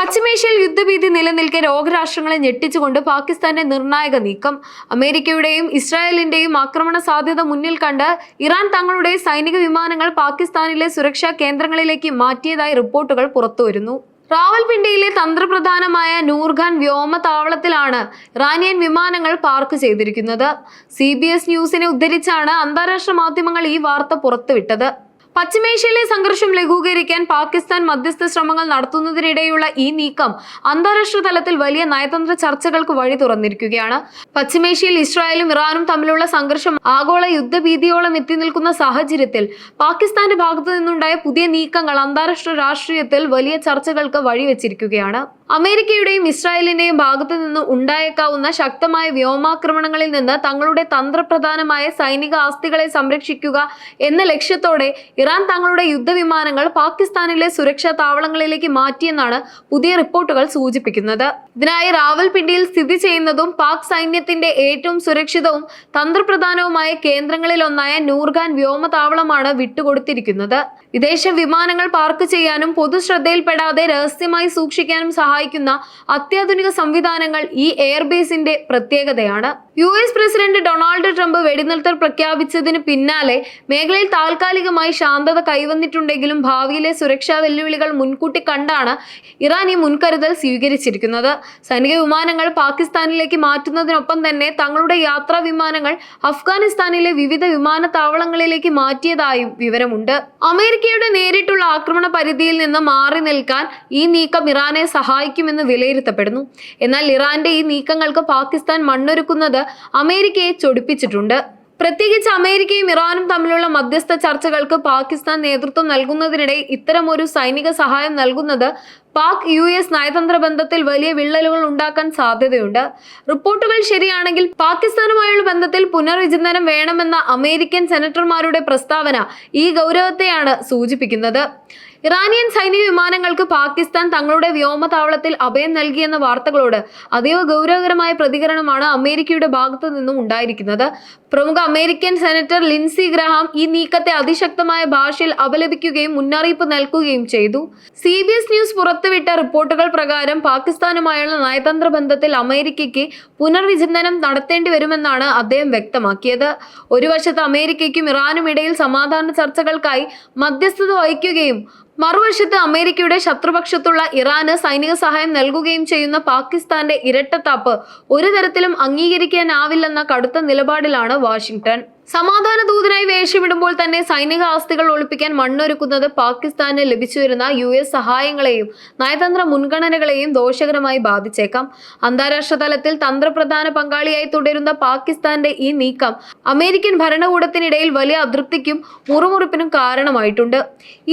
പശ്ചിമേഷ്യയിൽ യുദ്ധഭീതി നിലനിൽക്കെ ലോകരാഷ്ട്രങ്ങളെ ഞെട്ടിച്ചുകൊണ്ട് പാകിസ്ഥാന്റെ നിർണായക നീക്കം. അമേരിക്കയുടെയും ഇസ്രായേലിന്റെയും ആക്രമണ സാധ്യത മുന്നിൽ കണ്ട് ഇറാൻ തങ്ങളുടെ സൈനിക വിമാനങ്ങൾ പാകിസ്ഥാനിലെ സുരക്ഷാ കേന്ദ്രങ്ങളിലേക്ക് മാറ്റിയതായി റിപ്പോർട്ടുകൾ പുറത്തുവരുന്നു. റാവൽപിണ്ടിയിലെ തന്ത്രപ്രധാനമായ നൂർഖാൻ വ്യോമതാവളത്തിലാണ് ഇറാനിയൻ വിമാനങ്ങൾ പാർക്ക് ചെയ്തിരിക്കുന്നത്. CBS ന്യൂസിനെ ഉദ്ധരിച്ചാണ് അന്താരാഷ്ട്ര മാധ്യമങ്ങൾ ഈ വാർത്ത പുറത്തുവിട്ടത്. പശ്ചിമേഷ്യയിലെ സംഘർഷം ലഘൂകരിക്കാൻ പാകിസ്ഥാൻ മധ്യസ്ഥ ശ്രമങ്ങൾ നടത്തുന്നതിനിടെയുള്ള ഈ നീക്കം അന്താരാഷ്ട്ര തലത്തിൽ വലിയ നയതന്ത്ര ചർച്ചകൾക്ക് വഴി തുറന്നിരിക്കുകയാണ്. പശ്ചിമേഷ്യയിൽ ഇസ്രായേലും ഇറാനും തമ്മിലുള്ള സംഘർഷം ആഗോള യുദ്ധഭീതിയോളം എത്തി നിൽക്കുന്ന സാഹചര്യത്തിൽ പാകിസ്ഥാന്റെ ഭാഗത്തു നിന്നുണ്ടായ പുതിയ നീക്കങ്ങൾ അന്താരാഷ്ട്ര രാഷ്ട്രീയത്തിൽ വലിയ ചർച്ചകൾക്ക് വഴിവെച്ചിരിക്കുകയാണ്. അമേരിക്കയുടെയും ഇസ്രായേലിന്റെയും ഭാഗത്തു നിന്ന് ഉണ്ടായേക്കാവുന്ന ശക്തമായ വ്യോമാക്രമണങ്ങളിൽ നിന്ന് തങ്ങളുടെ തന്ത്രപ്രധാനമായ സൈനിക ആസ്തികളെ സംരക്ഷിക്കുക എന്ന ലക്ഷ്യത്തോടെ ഇറാൻ തങ്ങളുടെ യുദ്ധവിമാനങ്ങൾ പാകിസ്ഥാനിലെ സുരക്ഷാ താവളങ്ങളിലേക്ക് മാറ്റിയെന്നാണ് പുതിയ റിപ്പോർട്ടുകൾ സൂചിപ്പിക്കുന്നത്. ഇതിനായി റാവൽപിണ്ടിയിൽ സ്ഥിതി ചെയ്യുന്നതും പാക് സൈന്യത്തിന്റെ ഏറ്റവും സുരക്ഷിതവും തന്ത്രപ്രധാനവുമായ കേന്ദ്രങ്ങളിലൊന്നായ നൂർഖാൻ വ്യോമതാവളമാണ് വിട്ടുകൊടുത്തിരിക്കുന്നത്. വിദേശ വിമാനങ്ങൾ പാർക്ക് ചെയ്യാനും പൊതുശ്രദ്ധയിൽപ്പെടാതെ രഹസ്യമായി സൂക്ഷിക്കാനും സഹായിക്കുന്ന അത്യാധുനിക സംവിധാനങ്ങൾ ഈ എയർബേസിന്റെ പ്രത്യേകതയാണ്. US പ്രസിഡന്റ് ഡൊണാൾഡ് ട്രംപ് വെടിനിർത്തൽ പ്രഖ്യാപിച്ചതിന് പിന്നാലെ മേഖലയിൽ താൽക്കാലികമായി ശാന്തത കൈവന്നിട്ടുണ്ടെങ്കിലും ഭാവിയിലെ സുരക്ഷാ വെല്ലുവിളികൾ മുൻകൂട്ടി കണ്ടാണ് ഇറാൻ ഈ മുൻകരുതൽ സ്വീകരിച്ചിരിക്കുന്നത്. സൈനിക വിമാനങ്ങൾ പാകിസ്ഥാനിലേക്ക് മാറ്റുന്നതിനൊപ്പം തന്നെ തങ്ങളുടെ യാത്രാ വിമാനങ്ങൾ അഫ്ഗാനിസ്ഥാനിലെ വിവിധ വിമാനത്താവളങ്ങളിലേക്ക് മാറ്റിയതായും വിവരമുണ്ട്. അമേരിക്കയുടെ നേരിട്ടുള്ള ആക്രമണ പരിധിയിൽ നിന്ന് മാറി നിൽക്കാൻ ഈ നീക്കം ഇറാനെ സഹായിക്കുമെന്ന് വിലയിരുത്തപ്പെടുന്നു. എന്നാൽ ഇറാന്റെ ഈ നീക്കങ്ങൾക്ക് പാകിസ്ഥാൻ മണ്ണൊരുക്കുന്നത് അമേരിക്കയെ ചൊടിപ്പിച്ചിട്ടുണ്ട്. പ്രത്യേകിച്ച് അമേരിക്കയും ഇറാനും തമ്മിലുള്ള മധ്യസ്ഥ ചർച്ചകൾക്ക് പാകിസ്ഥാൻ നേതൃത്വം നൽകുന്നതിനിടെ ഇത്തരമൊരു സൈനിക സഹായം നൽകുന്നത് പാക് US നയതന്ത്ര ബന്ധത്തിൽ വലിയ വിള്ളലുകൾ ഉണ്ടാക്കാൻ സാധ്യതയുണ്ട്. റിപ്പോർട്ടുകൾ ശരിയാണെങ്കിൽ പാകിസ്ഥാനുമായുള്ള ബന്ധത്തിൽ പുനർവിചിന്തനം വേണമെന്ന അമേരിക്കൻ സെനറ്റർമാരുടെ പ്രസ്താവന ഈ ഗൗരവത്തെയാണ് സൂചിപ്പിക്കുന്നത്. ഇറാനിയൻ സൈനിക വിമാനങ്ങൾക്ക് പാകിസ്ഥാൻ തങ്ങളുടെ വ്യോമതാവളത്തിൽ അഭയം നൽകിയെന്ന വാർത്തകളോട് അതീവ ഗൗരവകരമായ പ്രതികരണമാണ് അമേരിക്കയുടെ ഭാഗത്തു നിന്നും ഉണ്ടായിരിക്കുന്നത്. പ്രമുഖ അമേരിക്കൻ സെനറ്റർ ലിൻസി ഗ്രഹാം ഈ നീക്കത്തെ അതിശക്തമായ ഭാഷയിൽ അപലപിക്കുകയും മുന്നറിയിപ്പ് നൽകുകയും ചെയ്തു. CBS ന്യൂസ് പുറത്തുവിട്ട റിപ്പോർട്ടുകൾ പ്രകാരം പാകിസ്ഥാനുമായുള്ള നയതന്ത്ര ബന്ധത്തിൽ അമേരിക്കയ്ക്ക് പുനർവിചിന്തനം നടത്തേണ്ടി വരുമെന്നാണ് അദ്ദേഹം വ്യക്തമാക്കിയത്. ഒരു വശത്ത് അമേരിക്കയ്ക്കും ഇറാനും ഇടയിൽ സമാധാന ചർച്ചകൾക്കായി മധ്യസ്ഥത വഹിക്കുകയും മറുവശത്ത് അമേരിക്കയുടെ ശത്രുപക്ഷത്തുള്ള ഇറാന് സൈനിക സഹായം നൽകുകയും ചെയ്യുന്ന പാകിസ്ഥാന്റെ ഇരട്ടത്താപ്പ് ഒരു തരത്തിലും അംഗീകരിക്കാനാവില്ലെന്ന കടുത്ത നിലപാടിലാണ് വാഷിംഗ്ടൺ. സമാധാന ദൂതനായി വേഷമിടുമ്പോൾ തന്നെ സൈനിക ആസ്തികൾ ഒളിപ്പിക്കാൻ മണ്ണൊരുക്കുന്നത് പാകിസ്ഥാന് ലഭിച്ചുവരുന്ന US സഹായങ്ങളെയും നയതന്ത്ര മുൻഗണനകളെയും ദോഷകരമായി ബാധിച്ചേക്കാം. അന്താരാഷ്ട്ര തലത്തിൽ തന്ത്രപ്രധാന പങ്കാളിയായി തുടരുന്ന പാകിസ്ഥാന്റെ ഈ നീക്കം അമേരിക്കൻ ഭരണകൂടത്തിനിടയിൽ വലിയ അതൃപ്തിക്കും മുറുമുറുപ്പിനും കാരണമായിട്ടുണ്ട്.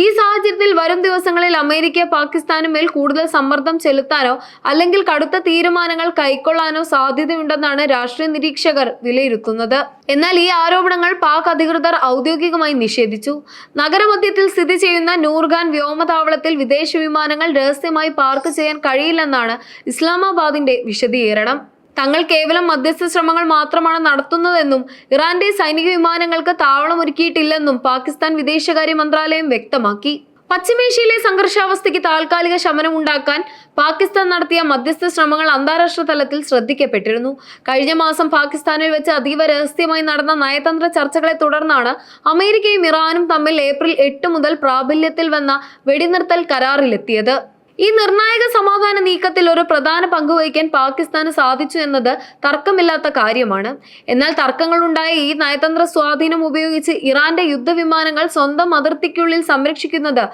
ഈ സാഹചര്യത്തിൽ വരും ദിവസങ്ങളിൽ അമേരിക്ക പാകിസ്ഥാനു മേൽ കൂടുതൽ സമ്മർദ്ദം ചെലുത്താനോ അല്ലെങ്കിൽ കടുത്ത തീരുമാനങ്ങൾ കൈക്കൊള്ളാനോ സാധ്യതയുണ്ടെന്നാണ് രാഷ്ട്രീയ നിരീക്ഷകർ വിലയിരുത്തുന്നത്. എന്നാൽ ഈ ആരോപണങ്ങൾ പാക് അധികൃതർ ഔദ്യോഗികമായി നിഷേധിച്ചു. നഗരമധ്യത്തിൽ സ്ഥിതി ചെയ്യുന്ന നൂർഖാൻ വ്യോമതാവളത്തിൽ വിദേശ വിമാനങ്ങൾ രഹസ്യമായി പാർക്ക് ചെയ്യാൻ കഴിയില്ലെന്നാണ് ഇസ്ലാമാബാദിന്റെ വിശദീകരണം. തങ്ങൾ കേവലം മധ്യസ്ഥ ശ്രമങ്ങൾ മാത്രമാണ് നടത്തുന്നതെന്നും ഇറാന്റെ സൈനിക വിമാനങ്ങൾക്ക് താവളം ഒരുക്കിയിട്ടില്ലെന്നും പാകിസ്ഥാൻ വിദേശകാര്യ മന്ത്രാലയം വ്യക്തമാക്കി. പശ്ചിമേഷ്യയിലെ സംഘർഷാവസ്ഥയ്ക്ക് താൽക്കാലിക ശമനമുണ്ടാക്കാൻ പാകിസ്ഥാൻ നടത്തിയ മധ്യസ്ഥ ശ്രമങ്ങൾ അന്താരാഷ്ട്ര തലത്തിൽ ശ്രദ്ധിക്കപ്പെട്ടിരുന്നു. കഴിഞ്ഞ മാസം പാകിസ്ഥാനിൽ വെച്ച് അതീവ രഹസ്യമായി നടന്ന നയതന്ത്ര ചർച്ചകളെ തുടർന്നാണ് അമേരിക്കയും ഇറാനും തമ്മിൽ ഏപ്രിൽ 8 മുതൽ പ്രാബല്യത്തിൽ വന്ന വെടിനിർത്തൽ കരാറിലെത്തിയത്. ഈ നിർണായക സമാധാന നീക്കത്തിൽ ഒരു പ്രധാന പങ്ക് വഹിക്കാൻ പാകിസ്ഥാന് സാധിച്ചു എന്നത് തർക്കമില്ലാത്ത കാര്യമാണ്. എന്നാൽ തർക്കങ്ങളുണ്ടായ ഈ നയതന്ത്ര സ്വാധീനം ഉപയോഗിച്ച് ഇറാന്റെ യുദ്ധവിമാനങ്ങൾ സ്വന്തം അതിർത്തിക്കുള്ളിൽ സംരക്ഷിക്കുന്നത്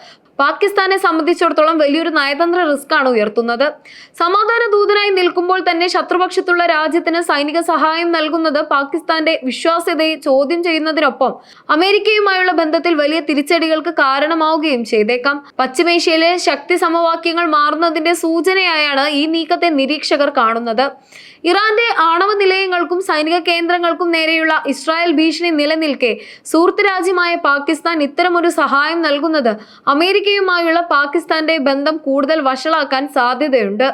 പാകിസ്ഥാനെ സംബന്ധിച്ചിടത്തോളം വലിയൊരു നയതന്ത്ര റിസ്ക് ആണ് ഉയർത്തുന്നത്. സമാധാന ദൂതനായി നിൽക്കുമ്പോൾ തന്നെ ശത്രുപക്ഷത്തുള്ള രാജ്യത്തിന് സൈനിക സഹായം നൽകുന്നത് പാകിസ്ഥാന്റെ വിശ്വാസ്യതയെ ചോദ്യം ചെയ്യുന്നതിനൊപ്പം അമേരിക്കയുമായുള്ള ബന്ധത്തിൽ വലിയ തിരിച്ചടികൾക്ക് കാരണമാവുകയും ചെയ്തേക്കാം. പശ്ചിമേഷ്യയിലെ ശക്തി സമവാക്യങ്ങൾ മാറുന്നതിന്റെ സൂചനയായാണ് ഈ നീക്കത്തെ നിരീക്ഷകർ കാണുന്നത്. ഇറാന്റെ ആണവ നിലയങ്ങൾക്കും സൈനിക കേന്ദ്രങ്ങൾക്കും നേരെയുള്ള ഇസ്രായേൽ ഭീഷണി നിലനിൽക്കെ സുഹൃത്ത് രാജ്യമായ പാകിസ്ഥാൻ ഇത്തരമൊരു സഹായം നൽകുന്നത് അമേരിക്കയുമായുള്ള പാകിസ്ഥാന്റെ ബന്ധം കൂടുതൽ വഷളാക്കാൻ സാധ്യതയുണ്ട്.